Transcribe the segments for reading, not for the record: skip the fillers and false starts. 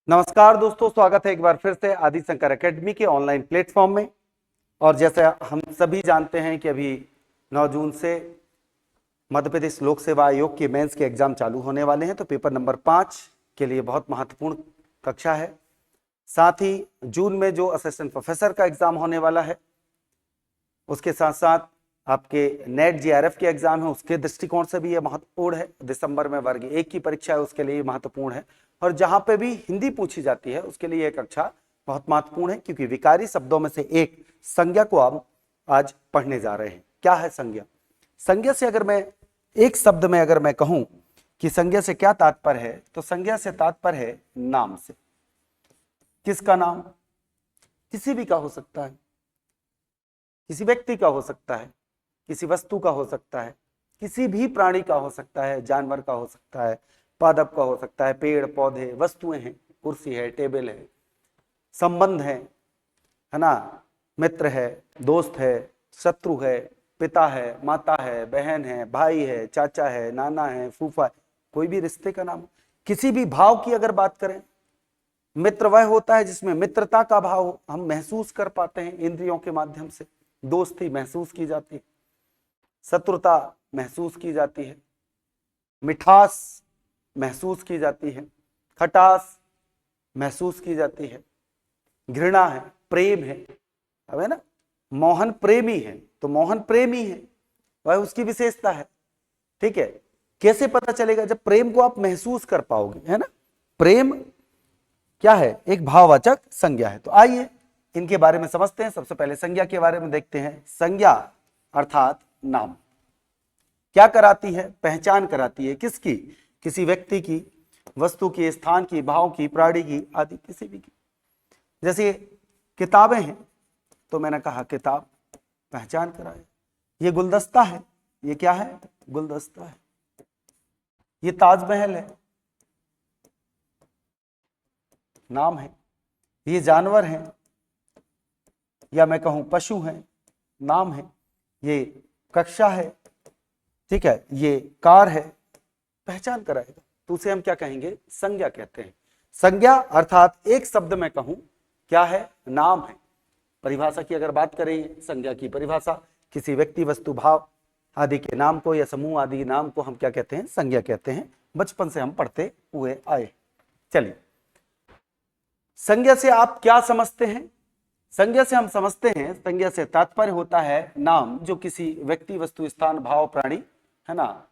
नमस्कार दोस्तों, स्वागत है एक बार फिर से आदि शंकर एकेडमी के ऑनलाइन प्लेटफॉर्म में। और जैसे हम सभी जानते हैं कि अभी 9 जून से मध्य प्रदेश लोक सेवा आयोग के मेंस के एग्जाम चालू होने वाले हैं, तो पेपर नंबर 5 के लिए बहुत महत्वपूर्ण कक्षा है। साथ ही जून में जो असिस्टेंट प्रोफेसर का एग्जाम होने वाला है, उसके साथ साथ आपके नेट जीआरएफ के एग्जाम है, उसके दृष्टिकोण से भी यह महत्वपूर्ण है। दिसंबर में वर्ग 1 की परीक्षा है, उसके लिए महत्वपूर्ण है। और जहां पे भी हिंदी पूछी जाती है उसके लिए यह कक्षा बहुत महत्वपूर्ण है, क्योंकि विकारी शब्दों में से एक संज्ञा को आप आज पढ़ने जा रहे हैं। क्या है संज्ञा? संज्ञा से अगर मैं एक शब्द में अगर मैं कहूं कि संज्ञा से क्या तात्पर्य है, तो संज्ञा से तात्पर्य है नाम से। किसका नाम? किसी भी का हो सकता है, किसी व्यक्ति का हो सकता है, किसी वस्तु का हो सकता है, किसी भी प्राणी का हो सकता है, जानवर का हो सकता है, पादप का हो सकता है, पेड़ पौधे, वस्तुएं हैं, कुर्सी है, टेबल है, संबंध है ना, मित्र है, दोस्त है, शत्रु है, पिता है, माता है, बहन है, भाई है, चाचा है, नाना है, फूफा है, कोई भी रिश्ते का नाम। किसी भी भाव की अगर बात करें, मित्र वह होता है जिसमें मित्रता का भाव हम महसूस कर पाते हैं इंद्रियों के माध्यम से। दोस्ती महसूस की जाती है, शत्रुता महसूस की जाती है, मिठास महसूस की जाती है, खटास महसूस की जाती है, घृणा है, प्रेम है, अब है ना, मोहन प्रेमी है तो मोहन प्रेमी है, वह उसकी विशेषता है। ठीक है, कैसे पता चलेगा? जब प्रेम को आप महसूस कर पाओगे, है ना। प्रेम क्या है? एक भाववाचक संज्ञा है। तो आइए इनके बारे में समझते हैं। सबसे पहले संज्ञा के बारे में देखते हैं। संज्ञा अर्थात नाम क्या कराती है? पहचान कराती है। किसकी? किसी व्यक्ति की, वस्तु की, स्थान की, भाव की, प्राणी की, आदि किसी भी की। जैसे किताबें हैं तो मैंने कहा किताब, पहचान कराए। ये गुलदस्ता है, ये क्या है? गुलदस्ता है। ये ताजमहल है, नाम है। ये जानवर है, या मैं कहूं पशु है, नाम है। ये कक्षा है, ठीक है, ये कार है, पहचान कराएगा। तो उसे हम क्या कहेंगे? संज्ञा कहते हैं। संज्ञा अर्थात एक शब्द में कहूं क्या है? नाम है। परिभाषा की अगर बात करें, संज्ञा की परिभाषा, किसी व्यक्ति, वस्तु, भाव आदि के नाम को या समूह आदि नाम को हम क्या कहते हैं? संज्ञा कहते हैं। बचपन से हम पढ़ते हुए आए। चलिए, संज्ञा से आप क्या समझते हैं? संज्ञा से हम समझते हैं, संज्ञा से तात्पर्य होता है नाम जो किसी व्यक्ति, वस्तु, स्थान, भाव, प्राणी, है ना,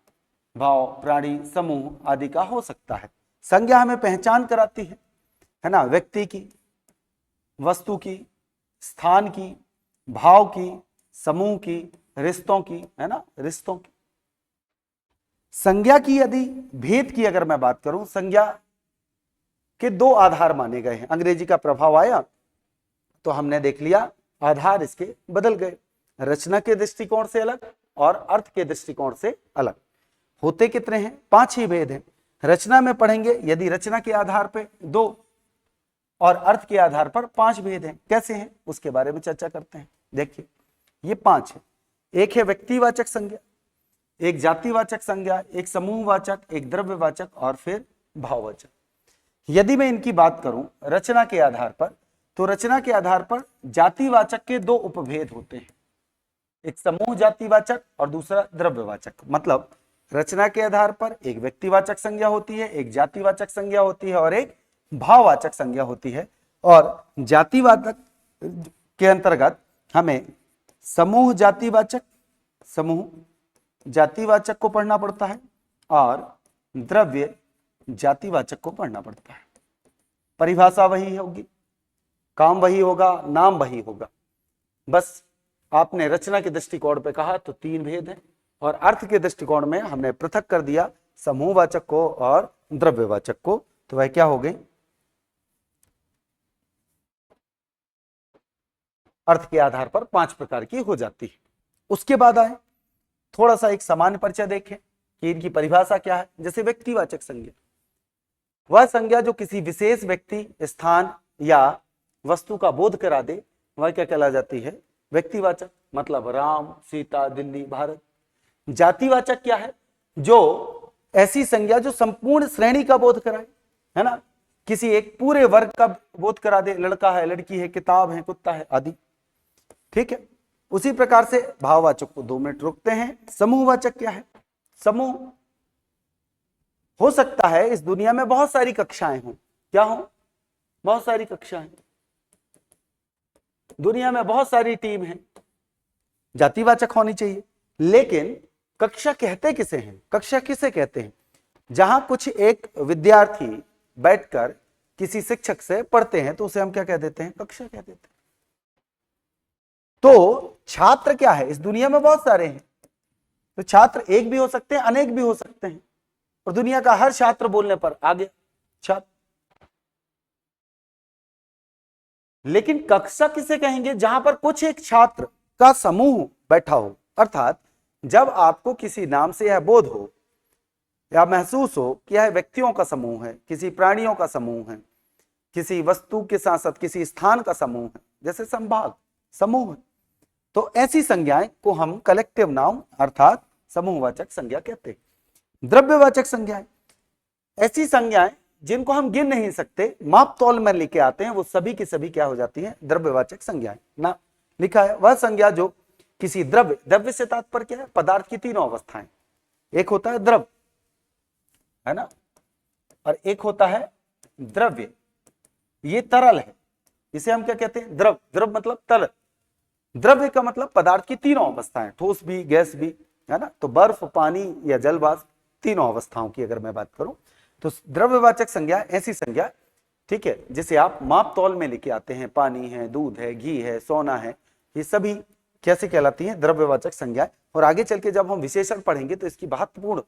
भाव, प्राणी, समूह आदि का हो सकता है। संज्ञा हमें पहचान कराती है ना, व्यक्ति की, वस्तु की, स्थान की, भाव की, समूह की, रिश्तों की, है ना, रिश्तों की। संज्ञा की यदि भेद की अगर मैं बात करूं, संज्ञा के 2 आधार माने गए हैं। अंग्रेजी का प्रभाव आया तो हमने देख लिया आधार इसके बदल गए, रचना के दृष्टिकोण से अलग और अर्थ के दृष्टिकोण से अलग। होते कितने हैं? 5 ही भेद हैं। रचना में पढ़ेंगे, यदि रचना के आधार पर 2 और अर्थ के आधार पर 5 भेद हैं। कैसे हैं उसके बारे में चर्चा करते हैं। देखिए, ये 5 है। एक है व्यक्तिवाचक संज्ञा, एक जातिवाचक संज्ञा, एक समूहवाचक, एक द्रव्यवाचक और फिर भाववाचक। यदि मैं इनकी बात करूं रचना के आधार पर, तो रचना के आधार पर जातिवाचक के 2 उपभेद होते हैं, एक समूह जातिवाचक और दूसरा द्रव्यवाचक। मतलब रचना के आधार पर एक व्यक्तिवाचक संज्ञा होती है, एक जातिवाचक संज्ञा होती है और एक भाववाचक संज्ञा होती है। और जातिवाचक के अंतर्गत हमें समूह जातिवाचक को पढ़ना पड़ता है और द्रव्य जातिवाचक को पढ़ना पड़ता है। परिभाषा वही होगी, काम वही होगा, नाम वही होगा। बस आपने रचना के दृष्टिकोण पे कहा तो 3 भेद हैं, और अर्थ के दृष्टिकोण में हमने पृथक कर दिया समूहवाचक को और द्रव्यवाचक को। तो वह क्या हो गई? अर्थ के आधार पर 5 प्रकार की हो जाती है। उसके बाद आए थोड़ा सा एक सामान्य परिचय देखें कि इनकी परिभाषा क्या है। जैसे व्यक्तिवाचक संज्ञा, वह संज्ञा जो किसी विशेष व्यक्ति, स्थान या वस्तु का बोध करा दे, वह क्या कहला जाती है? व्यक्तिवाचक। मतलब राम, सीता, दिल्ली, भारत। जातिवाचक क्या है? जो ऐसी संज्ञा जो संपूर्ण श्रेणी का बोध कराए, है ना, किसी एक पूरे वर्ग का बोध करा दे, लड़का है, लड़की है, किताब है, कुत्ता है आदि। ठीक है, उसी प्रकार से भाववाचक को 2 मिनट रोकते हैं। समूहवाचक क्या है? समूह हो सकता है इस दुनिया में बहुत सारी कक्षाएं हों। क्या हो? बहुत सारी कक्षाएं। दुनिया में बहुत सारी टीम है, जातिवाचक होनी चाहिए। लेकिन कक्षा कहते किसे हैं? कक्षा किसे कहते हैं? जहां कुछ एक विद्यार्थी बैठकर किसी शिक्षक से पढ़ते हैं तो उसे हम क्या कह देते हैं? कक्षा कह देते हैं। तो छात्र क्या है? इस दुनिया में बहुत सारे हैं, तो छात्र एक भी हो सकते हैं, अनेक भी हो सकते हैं, और दुनिया का हर छात्र बोलने पर आगे छात्र। लेकिन कक्षा किसे कहेंगे? जहां पर कुछ एक छात्र का समूह बैठा हो। अर्थात जब आपको किसी नाम से यह बोध हो या महसूस हो कि यह व्यक्तियों का समूह है, किसी प्राणियों का समूह है, किसी वस्तु के साथ साथ किसी स्थान का समूह है, जैसे संभाग समूह है, तो ऐसी संज्ञाएं को हम कलेक्टिव नाउन अर्थात समूहवाचक संज्ञा कहते हैं। द्रव्यवाचक संज्ञाएं, ऐसी संज्ञाएं जिनको हम गिन नहीं सकते, माप तौल में लेके आते हैं, वो सभी की सभी क्या हो जाती है? द्रव्यवाचक संज्ञाएं। ना लिखा है वह संज्ञा जो किसी द्रव्य, द्रव्य से तात्पर्य क्या है? पदार्थ की तीनों अवस्थाएं। एक होता है द्रव, है ना, और एक होता है द्रव्य, ये तरल है, इसे हम क्या कहते हैं? द्रव। द्रव मतलब तरल, द्रव्य का मतलब पदार्थ की तीनों अवस्थाएं, ठोस भी, गैस भी, है ना। तो बर्फ, पानी या जल वाष्प, तीनों अवस्थाओं की अगर मैं बात करूं तो द्रव्यवाचक संज्ञा ऐसी संज्ञा, ठीक है, जिसे आप माप तौल में लेके आते हैं। पानी है, दूध है, घी है, सोना है, ये सभी कैसे कहलाती हैं? द्रव्यवाचक संज्ञा। और आगे चल के जब हम विशेषण पढ़ेंगे तो इसकी महत्वपूर्ण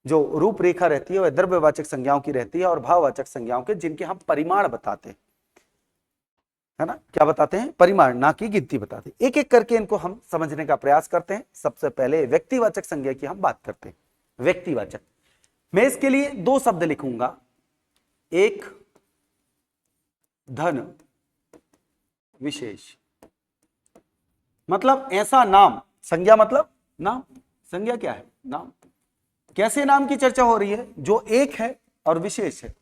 जो रूपरेखा रहती है वह द्रव्यवाचक संज्ञाओं की रहती है और भाववाचक संज्ञाओं के, जिनके हम परिमाण बताते हैं, है ना। क्या बताते हैं? परिमाण, ना कि गिनती बताते हैं। एक एक करके इनको हम समझने का प्रयास करते हैं। सबसे पहले व्यक्तिवाचक संज्ञा की हम बात करते हैं। व्यक्तिवाचक, मैं इसके लिए 2 शब्द लिखूंगा, एक धन विशेष, मतलब ऐसा नाम। संज्ञा मतलब नाम, संज्ञा क्या है? नाम। कैसे नाम की चर्चा हो रही है? जो एक है और विशेष है,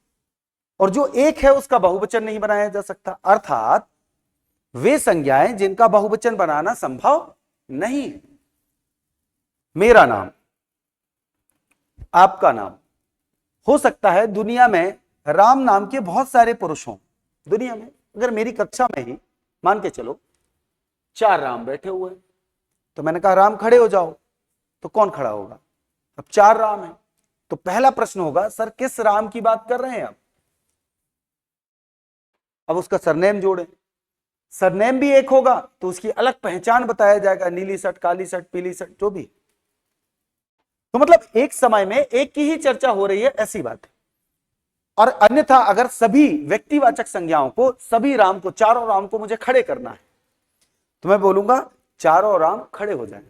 और जो एक है उसका बहुवचन नहीं बनाया जा सकता। अर्थात वे संज्ञाएं जिनका बहुवचन बनाना संभव नहीं है। मेरा नाम, आपका नाम। हो सकता है दुनिया में राम नाम के बहुत सारे पुरुष हों। दुनिया में अगर मेरी कक्षा में ही मान के चलो 4 राम बैठे हुए, तो मैंने कहा राम खड़े हो जाओ, तो कौन खड़ा होगा? अब 4 राम है, तो पहला प्रश्न होगा, सर किस राम की बात कर रहे हैं आप? अब उसका सरनेम जोड़े, सरनेम भी एक होगा तो उसकी अलग पहचान बताया जाएगा, नीली शर्ट, काली शर्ट, पीली शर्ट, जो भी। तो मतलब एक समय में एक की ही चर्चा हो रही है, ऐसी बात है। और अन्यथा अगर सभी व्यक्तिवाचक संज्ञाओं को, सभी राम को, चारों राम को मुझे खड़े करना है, तो मैं बोलूंगा चारों राम खड़े हो जाएं।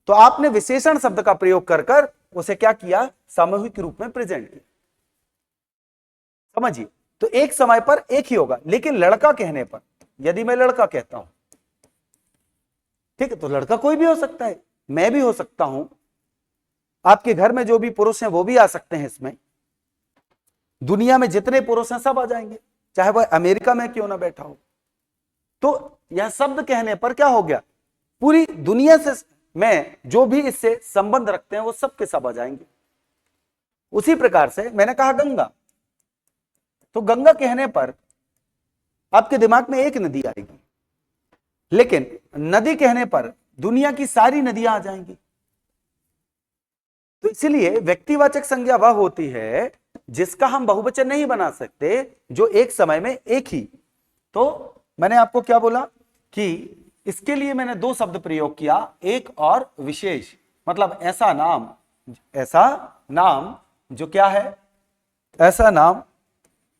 तो आपने विशेषण शब्द का प्रयोग कर उसे क्या किया? सामूहिक रूप में प्रेजेंट किया। समझिए, तो एक समय पर एक ही होगा। लेकिन लड़का कहने पर, यदि मैं लड़का कहता हूं, ठीक है, तो लड़का कोई भी हो सकता है, मैं भी हो सकता हूं, आपके घर में जो भी पुरुष हैं वो भी आ सकते हैं इसमें। दुनिया में जितने पुरुष हैं सब आ जाएंगे, चाहे वह अमेरिका में क्यों ना बैठा हो। तो यह शब्द कहने पर क्या हो गया? पूरी दुनिया से में जो भी इससे संबंध रखते हैं वो सब के सब आ जाएंगे। उसी प्रकार से मैंने कहा गंगा, तो गंगा कहने पर आपके दिमाग में एक नदी आएगी, लेकिन नदी कहने पर दुनिया की सारी नदियां आ जाएंगी। तो इसलिए व्यक्तिवाचक संज्ञा वह होती है जिसका हम बहुवचन नहीं बना सकते, जो एक समय में एक ही। तो मैंने आपको क्या बोला कि इसके लिए मैंने 2 शब्द प्रयोग किया, एक और विशेष, मतलब ऐसा नाम जो क्या है? ऐसा नाम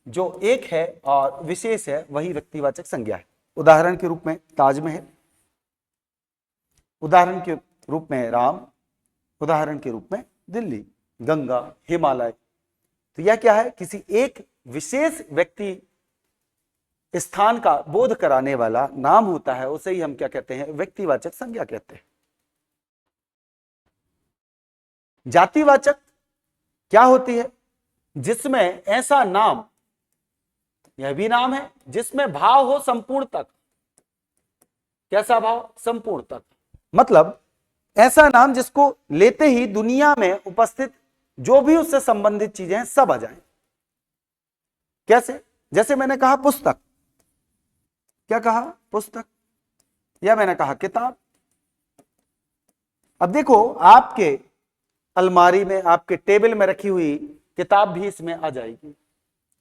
जो एक है और विशेष है, वही व्यक्तिवाचक संज्ञा है। उदाहरण के रूप में ताजमहल, उदाहरण के रूप में राम, उदाहरण के रूप में दिल्ली, गंगा, हिमालय। तो यह क्या है? किसी एक विशेष व्यक्ति स्थान का बोध कराने वाला नाम होता है, उसे ही हम क्या कहते हैं? व्यक्तिवाचक संज्ञा कहते हैं। जातिवाचक क्या होती है? जिसमें ऐसा नाम, यह भी नाम है, जिसमें भाव हो संपूर्ण तक। कैसा भाव? संपूर्ण तक। मतलब ऐसा नाम जिसको लेते ही दुनिया में उपस्थित जो भी उससे संबंधित चीजें हैं सब आ जाएं। कैसे? जैसे मैंने कहा पुस्तक, क्या कहा? पुस्तक। या मैंने कहा किताब। अब देखो, आपके अलमारी में, आपके टेबल में रखी हुई किताब भी इसमें आ जाएगी,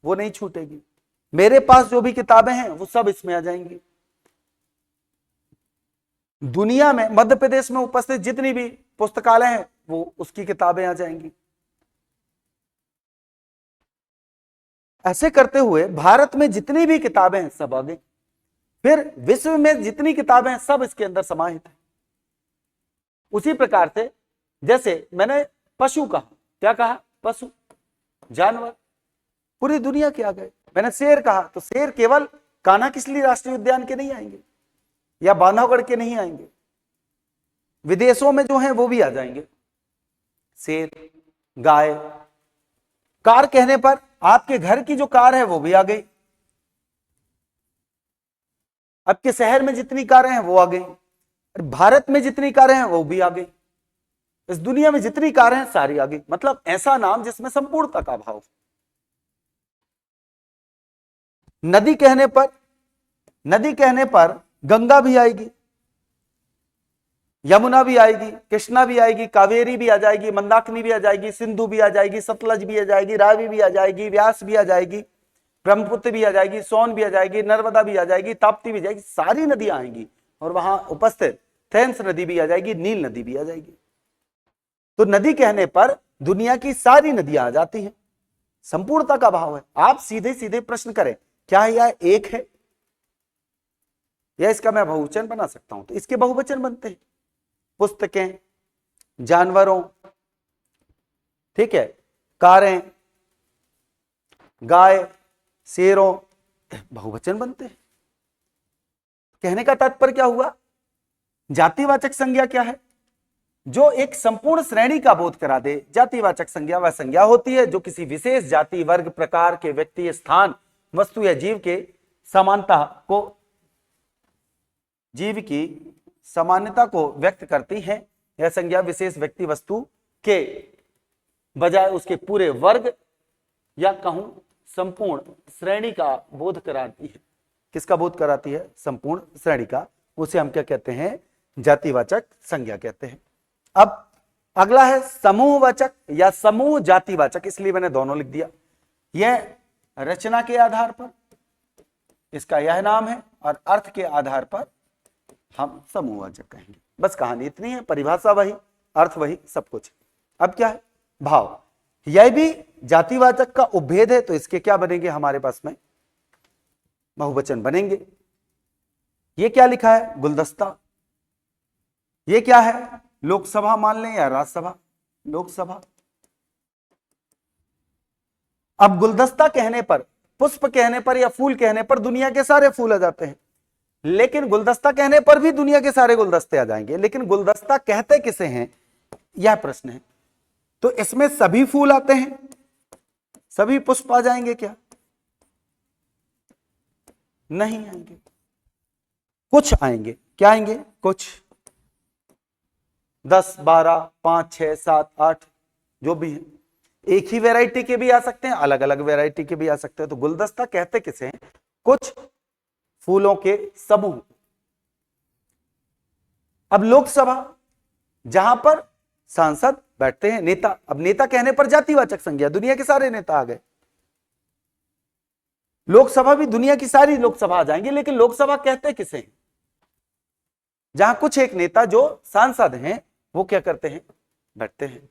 वो नहीं छूटेगी। मेरे पास जो भी किताबें हैं वो सब इसमें आ जाएंगी। दुनिया में, मध्य प्रदेश में उपस्थित जितनी भी पुस्तकालय हैं वो उसकी किताबें आ जाएंगी। ऐसे करते हुए भारत में जितनी भी किताबें हैं सब आ गई। फिर विश्व में जितनी किताबें हैं सब इसके अंदर समाहित है। उसी प्रकार से जैसे मैंने पशु कहा, क्या कहा? पशु, जानवर, पूरी दुनिया के आ गए। मैंने शेर कहा तो शेर केवल कान्हा किसली राष्ट्रीय उद्यान के नहीं आएंगे या बांधवगढ़ के नहीं आएंगे, विदेशों में जो हैं वो भी आ जाएंगे। शेर, गाय। कार कहने पर आपके घर की जो कार है वो भी आ गई, आपके शहर में जितनी कारें हैं वो आ गई, भारत में जितनी कारें हैं वो भी आ गई, इस दुनिया में जितनी कारें हैं सारी आ गई। मतलब ऐसा नाम जिसमें संपूर्णता का भाव। नदी कहने पर, नदी कहने पर गंगा भी आएगी, यमुना भी आएगी, कृष्णा भी आएगी, कावेरी भी आ जाएगी, मंदाकिनी भी आ जाएगी, सिंधु भी आ जाएगी, सतलज भी आ जाएगी, रावी भी आ जाएगी, व्यास भी आ जाएगी, ब्रह्मपुत्र भी आ जाएगी, सोन भी आ जाएगी, नर्मदा भी आ जाएगी, ताप्ती भी आ जाएगी, सारी नदियां आएंगी। और वहां उपस्थित थेम्स नदी भी आ जाएगी, नील नदी भी आ जाएगी। तो नदी कहने पर दुनिया की सारी नदियां आ जाती हैं, संपूर्णता का भाव है। आप सीधे सीधे प्रश्न करें, क्या यह एक है या इसका मैं बहुवचन बना सकता हूं? तो इसके बहुवचन बनते हैं, पुस्तकें, जानवरों, ठीक है, कारें, गाय, शेरों, बहुवचन बनते हैं। कहने का तात्पर्य क्या हुआ? जातिवाचक संज्ञा क्या है? जो एक संपूर्ण श्रेणी का बोध करा दे। जातिवाचक संज्ञा वह संज्ञा होती है जो किसी विशेष जाति, वर्ग, प्रकार के व्यक्ति, स्थान, वस्तु या जीव के समानता को, जीव की सामान्यता को व्यक्त करती है। यह संज्ञा विशेष व्यक्ति, वस्तु के बजाय उसके पूरे वर्ग या कहूं संपूर्ण श्रेणी का बोध कराती है। किसका बोध कराती है? संपूर्ण श्रेणी का। उसे हम क्या कहते हैं? जातिवाचक संज्ञा कहते हैं। अब अगला है समूहवाचक या समूह जातिवाचक, इसलिए मैंने दोनों लिख दिया। यह रचना के आधार पर इसका यह नाम है और अर्थ के आधार पर हम समूहवाचक कहेंगे। बस कहानी इतनी है, परिभाषा वही, अर्थ वही, सब कुछ। अब क्या है? भाव। यह भी जातिवाचक का उपभेद है, तो इसके क्या बनेंगे हमारे पास में? बहुवचन बनेंगे। ये क्या लिखा है? गुलदस्ता। ये क्या है? लोकसभा मान लें या राज्यसभा? लोकसभा। अब गुलदस्ता कहने पर, पुष्प कहने पर या फूल कहने पर दुनिया के सारे फूल आ जाते हैं, लेकिन गुलदस्ता कहने पर भी दुनिया के सारे गुलदस्ते आ जाएंगे। लेकिन गुलदस्ता कहते किसे हैं, यह प्रश्न है। तो इसमें सभी फूल आते हैं, सभी पुष्प आ जाएंगे क्या? नहीं आएंगे, कुछ आएंगे। क्या आएंगे? कुछ, 10, 12, 5, 6, 7, 8 जो भी है। एक ही वैरायटी के भी आ सकते हैं, अलग अलग वैरायटी के भी आ सकते हैं। तो गुलदस्ता कहते किसे हैं? कुछ फूलों के समूह। अब लोकसभा, जहां पर सांसद बैठते हैं, नेता। अब नेता कहने पर जातिवाचक संज्ञा, दुनिया के सारे नेता आ गए। लोकसभा भी दुनिया की सारी लोकसभा आ जाएंगे, लेकिन लोकसभा कहते किसे हैं? जहां कुछ एक नेता जो सांसद हैं वो क्या करते हैं? बैठते हैं।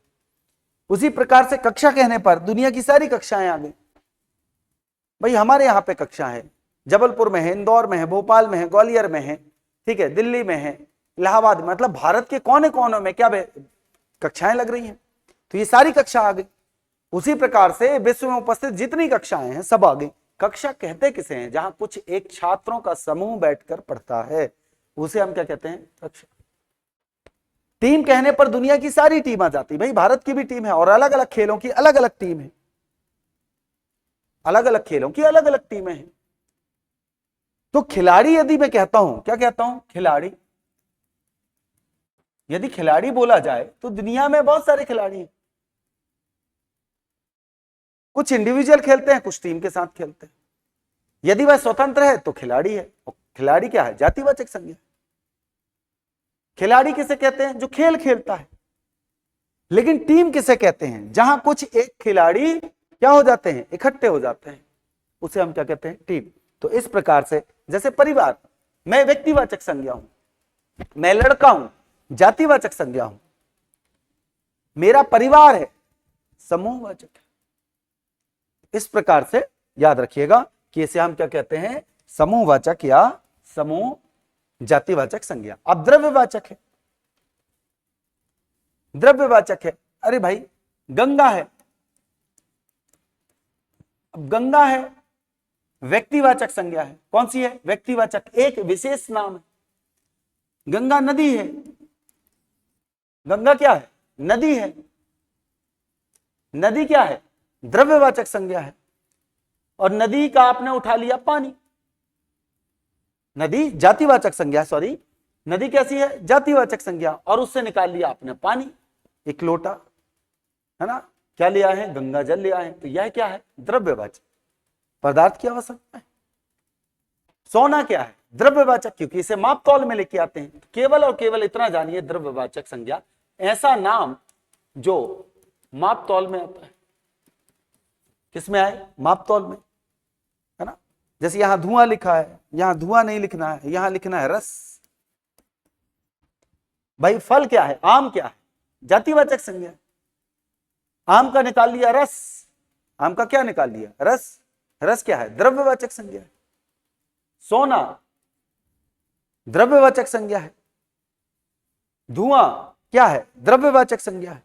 उसी प्रकार से कक्षा कहने पर दुनिया की सारी कक्षाएं आ गई। भाई हमारे यहां पे कक्षा है, जबलपुर में है, इंदौर में है, भोपाल में है, ग्वालियर में है, ठीक है, दिल्ली में है, इलाहाबाद में, मतलब भारत के कोने कोने में क्या कक्षाएं लग रही हैं। तो ये सारी कक्षा आ गई। उसी प्रकार से विश्व में उपस्थित जितनी कक्षाएं हैं सब आ गई। कक्षा कहते किसे हैं? जहां कुछ एक छात्रों का समूह बैठकर पढ़ता है, उसे हम क्या कहते हैं? कक्षा। टीम कहने पर दुनिया की सारी टीम आ जाती है। भाई भारत की भी टीम है और अलग अलग खेलों की अलग अलग टीम है। अलग अलग खेलों की अलग अलग टीमें हैं। तो खिलाड़ी यदि मैं कहता हूं, क्या कहता हूं, खिलाड़ी, यदि खिलाड़ी बोला जाए तो दुनिया में बहुत सारे खिलाड़ी हैं। कुछ इंडिविजुअल खेलते हैं, कुछ टीम के साथ खेलते हैं। यदि वह स्वतंत्र है तो खिलाड़ी है। और खिलाड़ी क्या है, जातिवाचक संज्ञा। खिलाड़ी किसे कहते हैं, जो खेल खेलता है। लेकिन टीम किसे कहते हैं, जहां कुछ एक खिलाड़ी क्या हो जाते हैं, इकट्ठे हो जाते हैं, उसे हम क्या कहते हैं, टीम। तो इस प्रकार से, जैसे परिवार, मैं व्यक्तिवाचक संज्ञा हूं, मैं लड़का हूं, जातिवाचक संज्ञा हूं, मेरा परिवार है, समूहवाचक है। इस प्रकार से याद रखिएगा कि इसे हम क्या कहते हैं, समूहवाचक या समूह जातिवाचक संज्ञा। अब द्रव्यवाचक है, द्रव्यवाचक है, अरे भाई गंगा है। अब गंगा है, व्यक्तिवाचक संज्ञा है। कौन सी है, व्यक्तिवाचक, एक विशेष नाम है। गंगा नदी है, गंगा क्या है, नदी है। नदी क्या है, द्रव्यवाचक संज्ञा है। और नदी का आपने उठा लिया पानी, नदी जातिवाचक संज्ञा, सॉरी, नदी कैसी है, जातिवाचक संज्ञा। और उससे निकाल लिया आपने पानी, एक लोटा, है ना, क्या लिया है, गंगा जल लिया है। तो यह क्या है, द्रव्यवाचक, पदार्थ की आवश्यकता है। सोना क्या है, द्रव्यवाचक, क्योंकि इसे माप तौल में लेके आते हैं। केवल और केवल इतना जानिए, द्रव्यवाचक संज्ञा ऐसा नाम जो माप तौल में आता है। किसमें आए, माप तौल में, है ना। जैसे यहां धुआं लिखा है, यहां धुआं नहीं लिखना है, यहां लिखना है रस। भाई फल क्या है, आम क्या है, जातिवाचक संज्ञा। आम का निकाल लिया रस, आम का क्या निकाल लिया, रस। रस क्या है, द्रव्यवाचक संज्ञा है। सोना द्रव्यवाचक संज्ञा है। धुआं क्या है, द्रव्यवाचक संज्ञा है।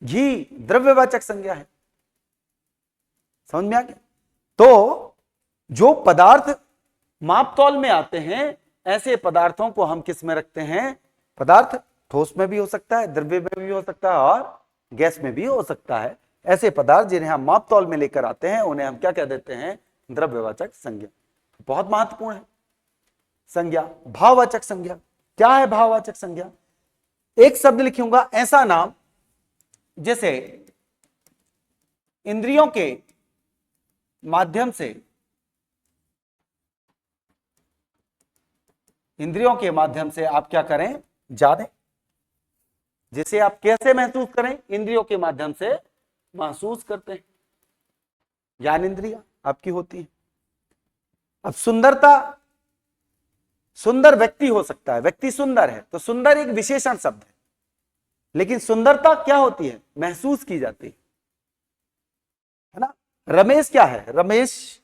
घी द्रव्यवाचक संज्ञा है। समझ में आ गया। तो जो पदार्थ मापतौल में आते हैं, ऐसे पदार्थों को हम किस में रखते हैं, पदार्थ ठोस में भी हो सकता है, द्रव्य में भी हो सकता है, और गैस में भी हो सकता है। ऐसे पदार्थ जिन्हें हम मापतौल में लेकर आते हैं, उन्हें हम क्या कह देते हैं, द्रव्यवाचक संज्ञा। बहुत महत्वपूर्ण है संज्ञा। भाववाचक संज्ञा, क्या है भाववाचक संज्ञा, एक शब्द लिखूंगा, ऐसा नाम जैसे इंद्रियों के माध्यम से, इंद्रियों के माध्यम से आप क्या करें, जाने, जिसे आप कैसे महसूस करें, इंद्रियों के माध्यम से महसूस करते हैं। ज्ञान इंद्रिया आपकी होती है। अब सुंदरता, सुंदर व्यक्ति हो सकता है, व्यक्ति सुंदर है तो सुंदर एक विशेषण शब्द है, लेकिन सुंदरता क्या होती है, महसूस की जाती है ना। रमेश क्या है, रमेश,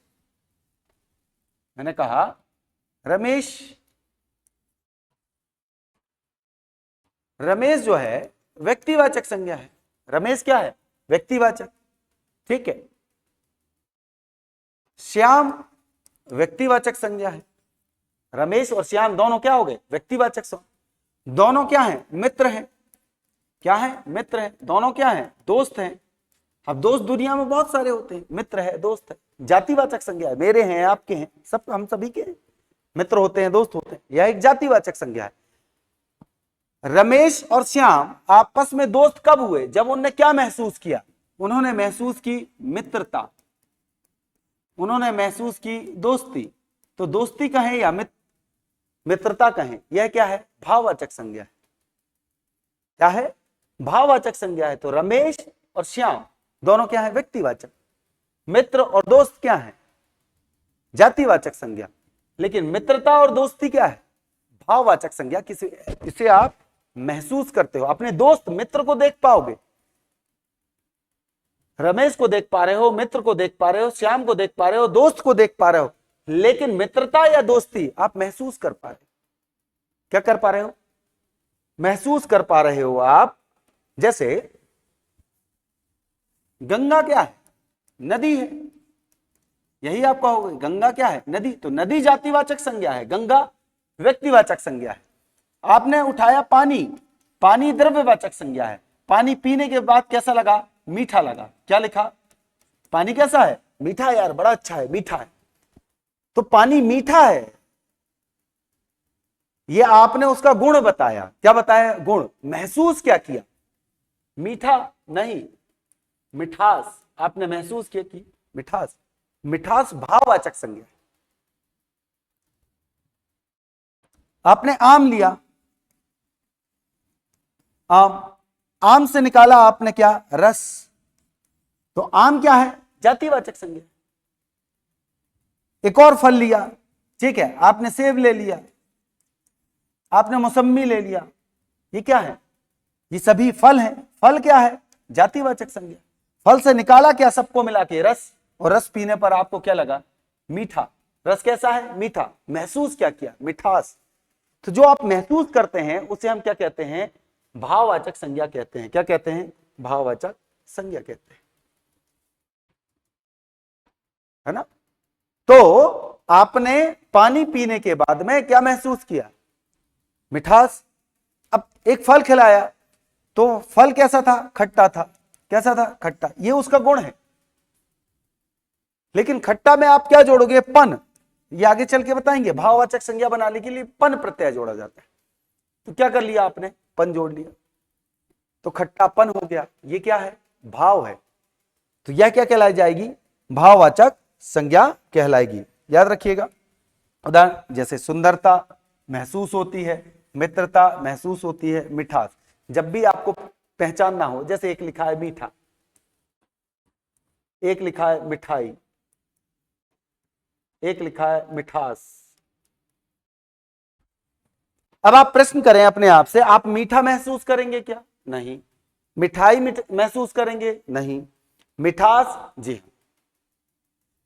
मैंने कहा रमेश, रमेश जो है व्यक्तिवाचक संज्ञा है। रमेश क्या है, व्यक्तिवाचक, ठीक है। श्याम व्यक्तिवाचक संज्ञा है। रमेश और श्याम दोनों क्या हो गए, व्यक्तिवाचक संज्ञा। दोनों क्या हैं, मित्र हैं। क्या है, मित्र हैं। दोनों क्या हैं, दोस्त हैं। अब दोस्त दुनिया में बहुत सारे होते हैं, मित्र है, दोस्त है, जातिवाचक संज्ञा है। मेरे हैं, आपके हैं, सब, हम सभी के हैं, मित्र होते हैं, दोस्त होते हैं, यह एक जातिवाचक संज्ञा है। रमेश और श्याम आपस में दोस्त कब हुए, जब उन्होंने क्या महसूस किया, उन्होंने महसूस की मित्रता, उन्होंने महसूस की दोस्ती। तो दोस्ती कहें या मित्रता कहें, यह क्या है, भाववाचक संज्ञा है। क्या है, भाववाचक संज्ञा है। तो रमेश और श्याम दोनों क्या है, व्यक्तिवाचक। मित्र और दोस्त क्या है, जातिवाचक संज्ञा। लेकिन मित्रता और दोस्ती क्या है, भाववाचक संज्ञा। किसे आप महसूस करते हो, अपने दोस्त मित्र को देख पाओगे, रमेश को देख पा रहे हो, मित्र को देख पा रहे हो, श्याम को देख पा रहे हो, दोस्त को देख पा रहे हो, लेकिन मित्रता या दोस्ती आप महसूस कर पा रहे हो। क्या कर पा रहे हो, महसूस कर पा रहे हो आप। जैसे गंगा क्या है, नदी है, यही आप कहोगे, गंगा क्या है, नदी। तो नदी जातिवाचक संज्ञा है, गंगा व्यक्तिवाचक संज्ञा है। आपने उठाया पानी, पानी द्रव्यवाचक संज्ञा है। पानी पीने के बाद कैसा लगा, मीठा लगा। क्या लिखा, पानी कैसा है, मीठा है यार, बड़ा अच्छा है, मीठा है। तो पानी मीठा है, ये आपने उसका गुण बताया। क्या बताया? गुण। महसूस क्या किया? मीठा नहीं, मिठास आपने महसूस किया कि मिठास। मिठास भाववाचक संज्ञा। आपने आम लिया, आम, आम से निकाला आपने क्या? रस। तो आम क्या है? जातिवाचक संज्ञा। एक और फल लिया, ठीक है, आपने सेब ले लिया, आपने मौसम्मी ले लिया, ये क्या है? ये सभी फल हैं। फल क्या है? जातिवाचक संज्ञा। फल से निकाला क्या? सबको मिला के रस, और रस पीने पर आपको क्या लगा? मीठा। रस कैसा है? मीठा। महसूस क्या किया? मिठास। तो जो आप महसूस करते हैं उसे हम क्या कहते हैं? भाववाचक संज्ञा कहते हैं। क्या कहते हैं? भाववाचक संज्ञा कहते हैं, है ना। तो आपने पानी पीने के बाद में क्या महसूस किया? मिठास। अब एक फल खिलाया, तो फल कैसा था? खट्टा था। कैसा था? खट्टा। ये उसका गुण है। लेकिन खट्टा में आप क्या जोड़ोगे? पन। ये आगे चल के बताएंगे। भाववाचक संज्ञा बनाने के लिए पन प्रत्यय जोड़ा जाता है। तो क्या कर लिया आपने? पन जोड़ लिया, तो खट्टापन हो गया। ये क्या है? भाव है। तो यह क्या कहलाई जाएगी? भाववाचक संज्ञा कहलाएगी। याद रखिएगा। उदाहरण जैसे सुंदरता महसूस होती है, मित्रता महसूस होती है, मिठास। जब भी आपको पहचानना हो, जैसे एक लिखा है मीठा, एक लिखा है मिठाई, एक लिखा है मिठास। अब आप प्रश्न करें अपने आप से, आप मीठा महसूस करेंगे क्या? नहीं। मिठाई महसूस करेंगे? नहीं। मिठास? जी हाँ।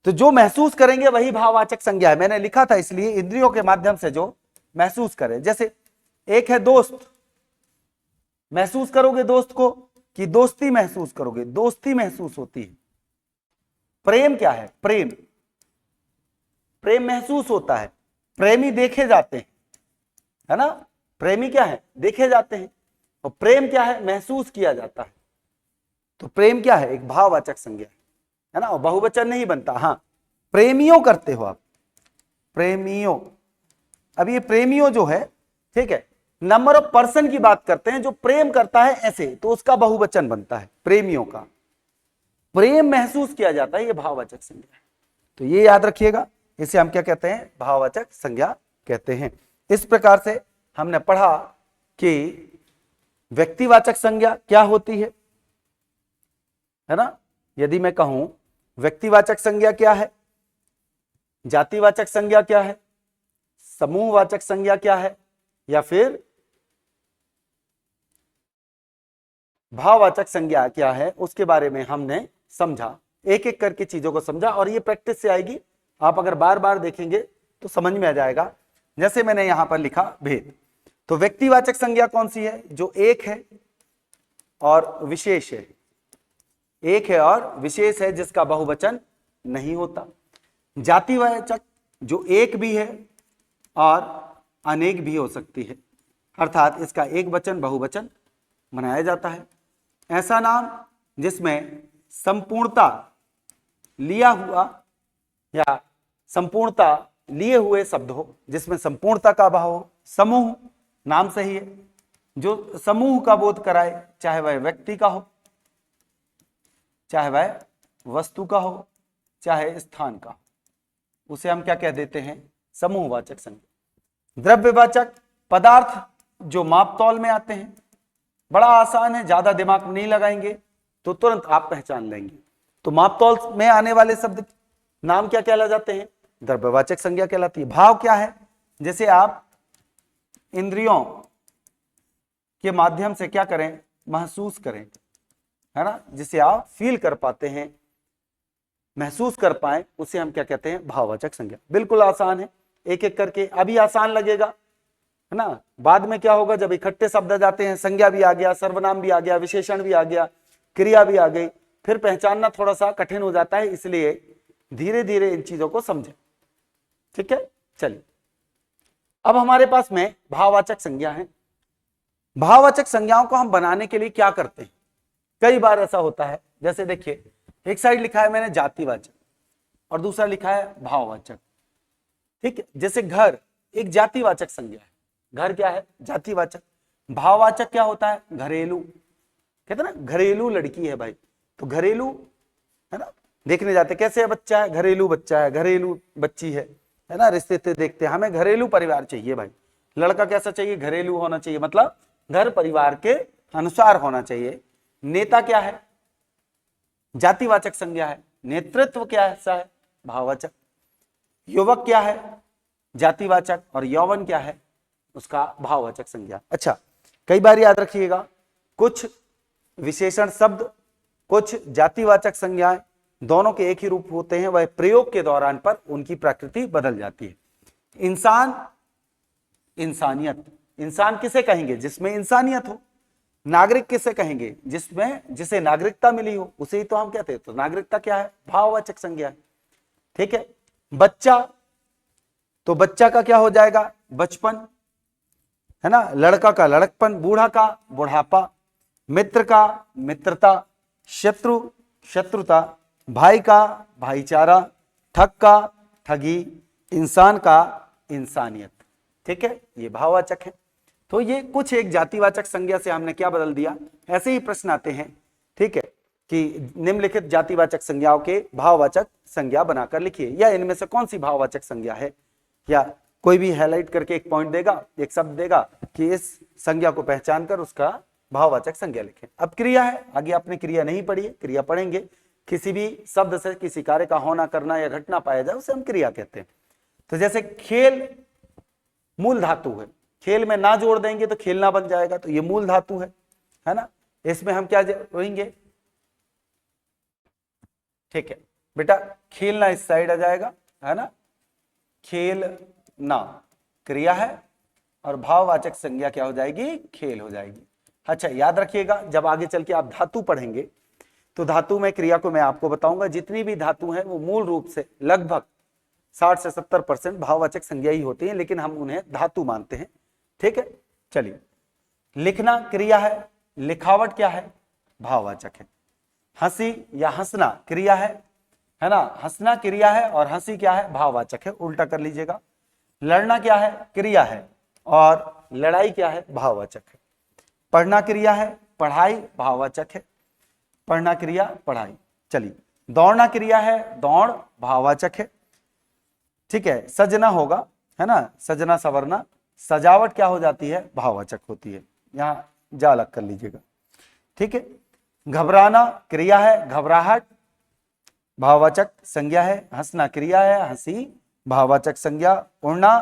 तो जो महसूस करेंगे वही भाववाचक संज्ञा है। मैंने लिखा था इसलिए, इंद्रियों के माध्यम से जो महसूस करें। जैसे एक है दोस्त, महसूस करोगे दोस्त को कि दोस्ती महसूस करोगे? दोस्ती महसूस होती है। प्रेम क्या है? प्रेम, प्रेम महसूस होता है। प्रेमी देखे जाते हैं, है ना। प्रेमी क्या है? देखे जाते हैं। और प्रेम क्या है? महसूस किया जाता है। तो प्रेम क्या है? एक भाववाचक संज्ञा है ना, और बहुवचन नहीं बनता। हाँ, प्रेमियों करते हो आप, प्रेमियों। अब ये प्रेमियों जो है, ठीक है, नंबर ऑफ पर्सन की बात करते हैं। जो प्रेम करता है ऐसे, तो उसका बहुवचन बनता है प्रेमियों का। प्रेम महसूस किया जाता है, ये भाववाचक संज्ञा है। तो ये याद रखिएगा, इसे हम क्या कहते हैं? भाववाचक संज्ञा कहते हैं। इस प्रकार से हमने पढ़ा कि व्यक्तिवाचक संज्ञा क्या होती है ना। यदि मैं कहूं व्यक्तिवाचक संज्ञा क्या है, जातिवाचक संज्ञा क्या है, समूहवाचक संज्ञा क्या है, या फिर भाववाचक संज्ञा क्या है, उसके बारे में हमने समझा। एक एक करके चीजों को समझा, और ये प्रैक्टिस से आएगी। आप अगर बार बार देखेंगे तो समझ में आ जाएगा। जैसे मैंने यहां पर लिखा भेद, तो व्यक्तिवाचक संज्ञा कौन सी है? जो एक है और विशेष है। एक है और विशेष है, जिसका बहुवचन नहीं होता। जातिवाचक जो एक भी है और अनेक भी हो सकती है, अर्थात इसका एक वचन बहुवचन बनाया जाता है। ऐसा नाम जिसमें संपूर्णता लिया हुआ या संपूर्णता लिए हुए शब्द हो, जिसमें संपूर्णता का भाव हो। समूह नाम सही है, जो समूह का बोध कराए, चाहे वह व्यक्ति का हो, चाहे वह वस्तु का हो, चाहे स्थान का, उसे हम क्या कह देते हैं? समूहवाचक संज्ञा। द्रव्यवाचक पदार्थ जो मापतौल में आते हैं, बड़ा आसान है, ज्यादा दिमाग नहीं लगाएंगे तो तुरंत आप पहचान लेंगे। तो मापतौल में आने वाले शब्द नाम क्या कहला जाते हैं? द्रव्यवाचक संज्ञा कहलाती है। भाव क्या है? जैसे आप इंद्रियों के माध्यम से क्या करें? महसूस करें, है ना, जिसे आप फील कर पाते हैं, महसूस कर पाए, उसे हम क्या कहते हैं? भाववाचक संज्ञा। बिल्कुल आसान है, एक एक करके। अभी आसान लगेगा, है ना, बाद में क्या होगा? जब इकट्ठे शब्द आ जाते हैं, संज्ञा भी आ गया, सर्वनाम भी आ गया, विशेषण भी आ गया, क्रिया भी आ गई, फिर पहचानना थोड़ा सा कठिन हो जाता है। इसलिए धीरे धीरे इन चीजों को समझें, ठीक है। चलिए, अब हमारे पास में भाववाचक संज्ञा है। भाववाचक संज्ञाओं को हम बनाने के लिए क्या करते हैं? कई बार ऐसा होता है, जैसे देखिए एक साइड लिखा है मैंने जातिवाचक, और दूसरा लिखा है भाववाचक। ठीक है, जैसे घर एक जातिवाचक संज्ञा है, घर क्या है, जातिवाचक। भाववाचक क्या होता है, घरेलू, कहते हैं ना घरेलू लड़की है भाई, तो घरेलू है ना, देखने जाते कैसे है बच्चा है, घरेलू बच्चा है, घरेलू बच्ची है ना, रिश्ते देखते हैं, हमें घरेलू परिवार चाहिए भाई। लड़का कैसा चाहिए, घरेलू होना चाहिए, मतलब घर परिवार के अनुसार होना चाहिए। नेता क्या है, जातिवाचक संज्ञा है। नेतृत्व क्या है, भाववाचक। युवक क्या है, जातिवाचक, और यौवन क्या है, उसका भाववाचक संज्ञा। अच्छा, कई बार याद रखिएगा, कुछ विशेषण शब्द, कुछ जातिवाचक संज्ञाएं दोनों के एक ही रूप होते हैं, वह प्रयोग के दौरान पर उनकी प्रकृति बदल जाती है। इंसान, इंसानियत, इंसान किसे कहेंगे, जिसमें इंसानियत हो। नागरिक किसे कहेंगे, जिसे नागरिकता मिली हो, उसे ही तो हम कहते हैं। तो नागरिकता क्या है, भाववाचक संज्ञा है। ठीक है, बच्चा, तो बच्चा का क्या हो जाएगा, बचपन, है ना, लड़का का लड़कपन, बूढ़ा का बुढ़ापा, मित्र का मित्रता, शत्रु शत्रुता, भाई का भाईचारा, ठग का ठगी, इंसान का इंसानियत। ठीक है, ये भाववाचक है। तो ये कुछ एक जातिवाचक संज्ञा से हमने क्या बदल दिया। ऐसे ही प्रश्न आते हैं, ठीक है, कि निम्नलिखित जातिवाचक संज्ञाओं के भाववाचक संज्ञा बनाकर लिखिए, या इनमें से कौन सी भाववाचक संज्ञा है, या कोई भी हाईलाइट करके एक पॉइंट देगा, एक शब्द देगा कि इस संज्ञा को पहचान कर उसका भाववाचक संज्ञा लिखें। अब क्रिया है, आगे आपने क्रिया नहीं पढ़ी है, क्रिया पढ़ेंगे। किसी भी शब्द से किसी कार्य का होना, करना या घटना पाया जाए उसे हम क्रिया कहते हैं। तो जैसे खेल मूल धातु है, खेल में ना जोड़ देंगे तो खेलना बन जाएगा, तो ये मूल धातु है ना, इसमें हम क्या जोड़ेंगे, ठीक है बेटा, खेलना इस साइड आ जाएगा, है ना, खेल ना क्रिया है, और भाववाचक संज्ञा क्या हो जाएगी, खेल हो जाएगी। अच्छा, याद रखिएगा, जब आगे चल के आप धातु पढ़ेंगे तो धातु में क्रिया को मैं आपको बताऊंगा, जितनी भी धातु हैं वो मूल रूप से लगभग 60 से 70% भाववाचक संज्ञा ही होती है, लेकिन हम उन्हें धातु मानते हैं। ठीक है, चलिए, लिखना क्रिया है, लिखावट क्या है, भाववाचक है। हंसी या हंसना क्रिया है ना, हंसना क्रिया है और हंसी क्या है, भाववाचक है, उल्टा कर लीजिएगा। लड़ना क्या है, क्रिया है, और लड़ाई क्या है, भाववाचक है। पढ़ना क्रिया है, पढ़ाई भाववाचक है, पढ़ना क्रिया पढ़ाई। चलिए, दौड़ना क्रिया है, दौड़ भाववाचक है। ठीक है, सजना होगा, है ना, सजना सवरना, सजावट क्या हो जाती है, भाववाचक होती है, यहां जा अलग कर लीजिएगा। ठीक है, घबराना क्रिया है, घबराहट भाववाचक संज्ञा है। हंसना क्रिया है, हंसी भाववाचक संज्ञा। उड़ना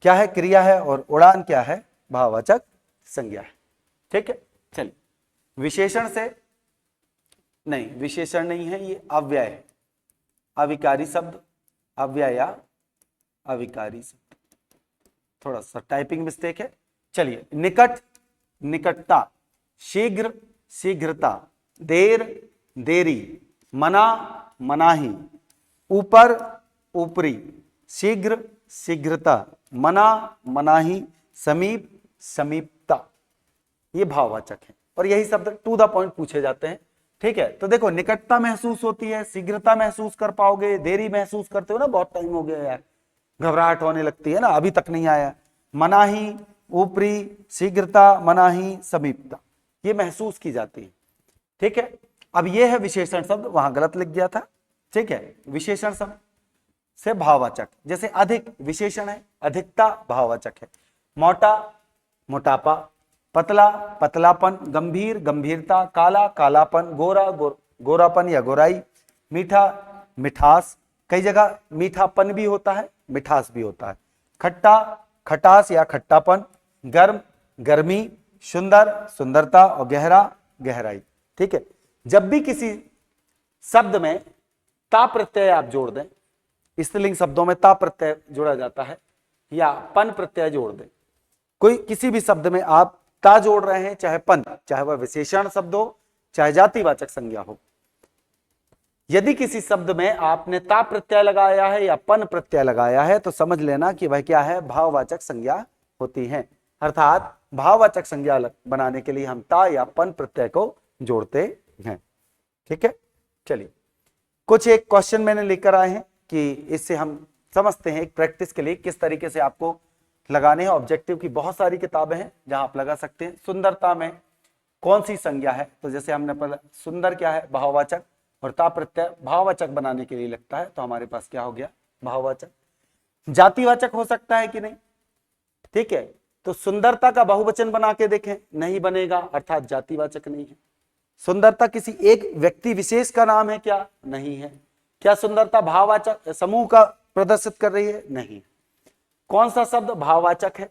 क्या है, क्रिया है, और उड़ान क्या है, भाववाचक संज्ञा है। ठीक है, चलिए, विशेषण से नहीं, विशेषण नहीं है, ये अव्यय है, अविकारी शब्द, अव्यय या अविकारी शब्द, थोड़ा सा टाइपिंग मिस्टेक है। चलिए, निकट निकटता, शीघ्र शीघ्रता, देर देरी, मना मनाही, ऊपर ऊपरी, शीघ्र शीघ्रता, मना मनाही, समीप समीपता, ये भाववाचक है, और यही शब्द टू द पॉइंट पूछे जाते हैं। ठीक है, तो देखो, निकटता महसूस होती है, शीघ्रता महसूस कर पाओगे, देरी महसूस करते हो ना, बहुत टाइम हो गया यार, घबराहट होने लगती है ना, अभी तक नहीं आया। मनाही, ऊपरी, शीघ्रता, मनाही, समीपता, ये महसूस की जाती है। ठीक है, अब ये है विशेषण शब्द, वहां गलत लिख गया था। ठीक है, विशेषण शब्द से भाववाचक, जैसे अधिक विशेषण है, अधिकता भाववाचक है। मोटा मोटापा, पतला पतलापन, गंभीर गंभीरता, काला कालापन, गोरा गोरापन या गोराई, मीठा मिठास, कई जगह मीठापन भी होता है, मिठास भी होता है। खट्टा खटास या खट्टापन, गर्म गर्मी, सुंदर सुंदरता, और गहरा गहराई। ठीक है, जब भी किसी शब्द में ता प्रत्यय आप जोड़ दें, स्त्रीलिंग शब्दों में ता प्रत्यय जोड़ा जाता है, या पन प्रत्यय जोड़ दें, कोई किसी भी शब्द में आप ता जोड़ रहे हैं, चाहे पन, चाहे वह विशेषण शब्द हो, चाहे जातिवाचक संज्ञा हो, यदि किसी शब्द में आपने ता प्रत्यय लगाया है या पन प्रत्यय लगाया है, तो समझ लेना कि वह क्या है, भाववाचक संज्ञा होती है। अर्थात भाववाचक संज्ञा बनाने के लिए हम ता या पन प्रत्यय को जोड़ते हैं। ठीक है, चलिए, कुछ एक क्वेश्चन मैंने लेकर आए हैं कि इससे हम समझते हैं एक प्रैक्टिस के लिए किस तरीके से आपको लगाने हैं। ऑब्जेक्टिव की बहुत सारी किताबें हैं जहां आप लगा सकते हैं। सुंदरता में कौन सी संज्ञा है, तो जैसे हमने पढ़ा सुंदर क्या है, भाववाचक, और ता प्रत्यय भाववाचक बनाने के लिए लगता है, तो हमारे पास क्या हो गया, भाववाचक। जातिवाचक हो सकता है कि नहीं, ठीक है, तो सुंदरता का बहुवचन बना के देखें, नहीं बनेगा, अर्थात जातिवाचक नहीं है। सुंदरता किसी एक व्यक्ति विशेष का नाम है क्या, नहीं है। क्या सुंदरता भाववाचक समूह का प्रदर्शित कर रही है, नहीं। कौन सा शब्द भाववाचक है,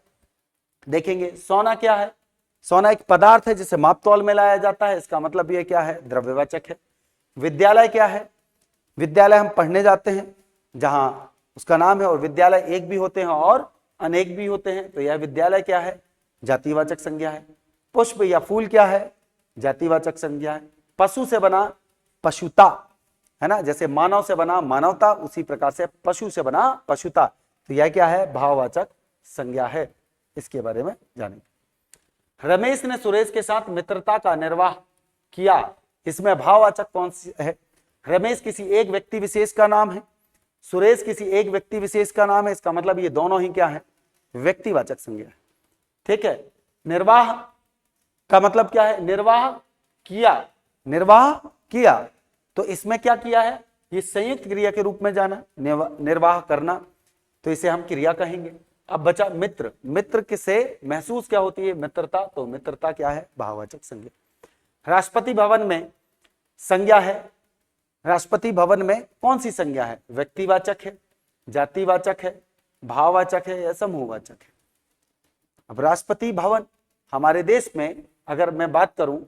देखेंगे। सोना क्या है, सोना एक पदार्थ है जिसे मापतौल में लाया जाता है, इसका मतलब यह क्या है, द्रव्यवाचक है। विद्यालय क्या है, विद्यालय हम पढ़ने जाते हैं जहां उसका नाम है, और विद्यालय एक भी होते हैं और अनेक भी होते हैं, तो यह विद्यालय क्या है, जातिवाचक संज्ञा है। पुष्प या फूल क्या है, जातिवाचक संज्ञा है। पशु से बना पशुता, है ना, जैसे मानव से बना मानवता, उसी प्रकार से पशु से बना पशुता, तो यह क्या है, भाववाचक संज्ञा है। इसके बारे में जानेंगे। रमेश ने सुरेश के साथ मित्रता का निर्वाह किया, इसमें भाववाचक कौन सी है। रमेश किसी एक व्यक्ति विशेष का नाम है, सुरेश किसी एक व्यक्ति विशेष का नाम है, इसका मतलब ये दोनों ही क्या है, व्यक्तिवाचक संज्ञा है, ठीक है। निर्वाह का मतलब क्या है, निर्वाह किया, निर्वाह किया, तो इसमें क्या किया है, ये संयुक्त क्रिया के रूप में जाना, निर्वाह करना, तो इसे हम क्रिया कहेंगे। अब बचा मित्र, मित्र किसे महसूस क्या होती है, मित्रता, तो मित्रता क्या है, भाववाचक संज्ञा। राष्ट्रपति भवन में संज्ञा है, राष्ट्रपति भवन में कौन सी संज्ञा है, व्यक्तिवाचक है, जातिवाचक है, भाववाचक है या समूहवाचक है। अब राष्ट्रपति भवन हमारे देश में अगर मैं बात करूं,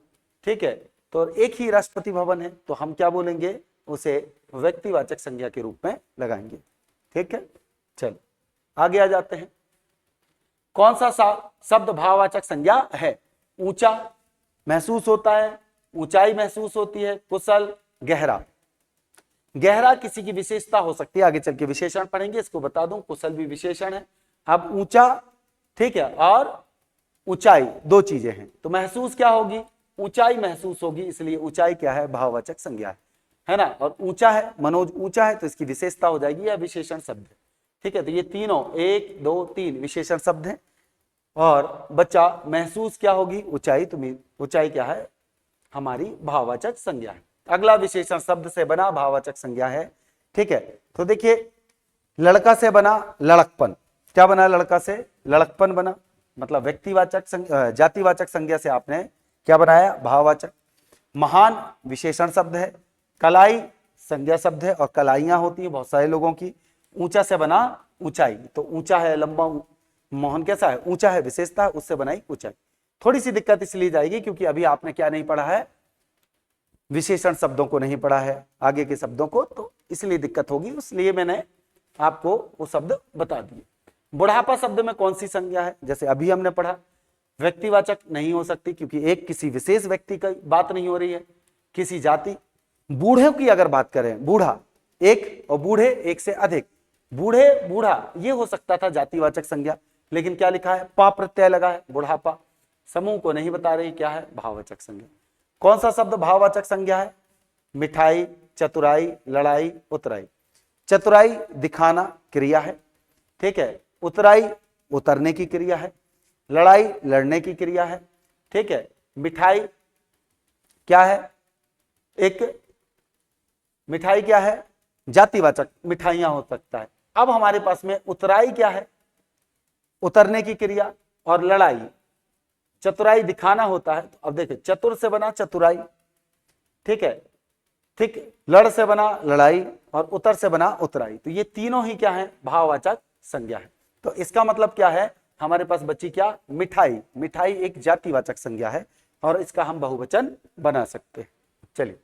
ठीक है, तो एक ही राष्ट्रपति भवन है, तो हम क्या बोलेंगे, उसे व्यक्तिवाचक संज्ञा के रूप में लगाएंगे, ठीक है। चलो आगे आ जाते हैं। कौन सा शब्द भाववाचक संज्ञा है, ऊंचा महसूस होता है, ऊंचाई महसूस होती है, कुशल, गहरा। गहरा किसी की विशेषता हो सकती है, आगे चल के विशेषण पढ़ेंगे, इसको बता दूं, कुशल भी विशेषण है। अब ऊंचा, ठीक है, और ऊंचाई दो चीजें हैं, तो महसूस क्या होगी, ऊंचाई महसूस होगी, इसलिए ऊंचाई क्या है, भाववाचक संज्ञा है ना। और ऊंचा है, मनोज ऊंचा है, तो इसकी विशेषता हो जाएगी या विशेषण शब्द है, ठीक है। तो ये तीनों 1 2 3 विशेषण शब्द हैं, और बच्चा महसूस क्या होगी, ऊंचाई, तो ऊंचाई क्या है, हमारी भाववाचक संज्ञा है। अगला विशेषण शब्द से बना भाववाचक संज्ञा है, ठीक है। तो देखिए, लड़का से बना लड़कपन, क्या बना, लड़का से लड़कपन बना, मतलब व्यक्तिवाचक जातिवाचक संज्ञा से आपने क्या बनाया, भाववाचक। महान विशेषण शब्द है, कलाई संज्ञा शब्द है, और कलाइयां होती हैं बहुत सारे लोगों की। ऊंचा से बना ऊंचाई, तो ऊंचा है, लंबा, मोहन कैसा है, ऊंचा है, विशेषता, उससे बनाई ऊंचाई। थोड़ी सी दिक्कत इसलिए जाएगी क्योंकि अभी आपने क्या नहीं पढ़ा है, विशेषण शब्दों को नहीं पढ़ा है, आगे के शब्दों को, तो इसलिए दिक्कत होगी, इसलिए मैंने आपको वो शब्द बता दिए। बुढ़ापा शब्द में कौन सी संज्ञा है, जैसे अभी हमने पढ़ा, व्यक्तिवाचक नहीं हो सकती क्योंकि एक किसी विशेष व्यक्ति की बात नहीं हो रही है, किसी जाति। बूढ़े की अगर बात करें, बूढ़ा एक और बूढ़े एक से अधिक, बूढ़े बूढ़ा ये हो सकता था जातिवाचक संज्ञा, लेकिन क्या लिखा है, पा प्रत्यय लगा है, बुढ़ापा, समूह को नहीं बता रही, क्या है, भाववाचक संज्ञा। कौन सा शब्द भाववाचक संज्ञा है, मिठाई, चतुराई, लड़ाई, उतराई। चतुराई दिखाना क्रिया है, ठीक है, उतराई उतरने की क्रिया है, लड़ाई लड़ने की क्रिया है, ठीक है। मिठाई क्या है, एक मिठाई क्या है, जातिवाचक, मिठाइयां हो सकता है। अब हमारे पास में उतराई क्या है, उतरने की क्रिया, और लड़ाई, चतुराई दिखाना होता है। तो अब देखिए, चतुर से बना चतुराई, ठीक है, ठीक, लड़ से बना लड़ाई, और उतर से बना उतराई, तो ये तीनों ही क्या है, भाववाचक संज्ञा है। तो इसका मतलब क्या है, हमारे पास बची क्या, मिठाई। मिठाई एक जातिवाचक संज्ञा है और इसका हम बहुवचन बना सकते हैं। चलिए,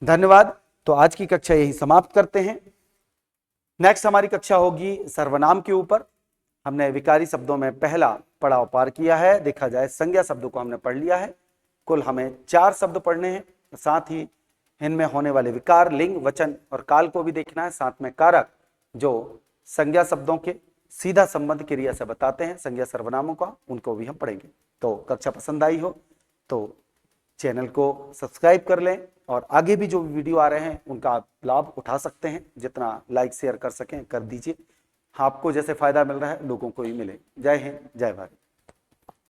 धन्यवाद। तो आज की कक्षा यही समाप्त करते हैं। नेक्स्ट हमारी कक्षा होगी सर्वनाम के ऊपर। हमने विकारी शब्दों में पहला पड़ाव पार किया है, देखा जाए संज्ञा शब्दों को हमने पढ़ लिया है। कुल हमें 4 शब्द पढ़ने हैं, साथ ही इनमें होने वाले विकार, लिंग, वचन और काल को भी देखना है, साथ में कारक जो संज्ञा शब्दों के सीधा संबंध क्रिया से बताते हैं, संज्ञा सर्वनामों का, उनको भी हम पढ़ेंगे। तो कक्षा पसंद आई हो तो चैनल को सब्सक्राइब कर लें और आगे भी जो वीडियो आ रहे हैं उनका आप लाभ उठा सकते हैं। जितना लाइक शेयर कर सकें कर दीजिए। आपको जैसे फायदा मिल रहा है लोगों को ही मिले। जय हिंद, जय भारत।